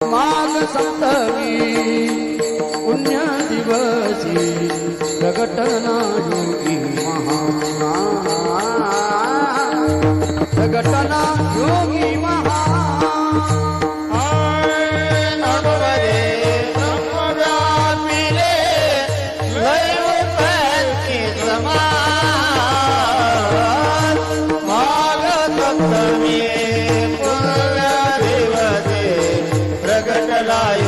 माघ सप्तमी पुण्य दिवसी प्रगटना योगी महा प्रगटना योगी महा प्रगटला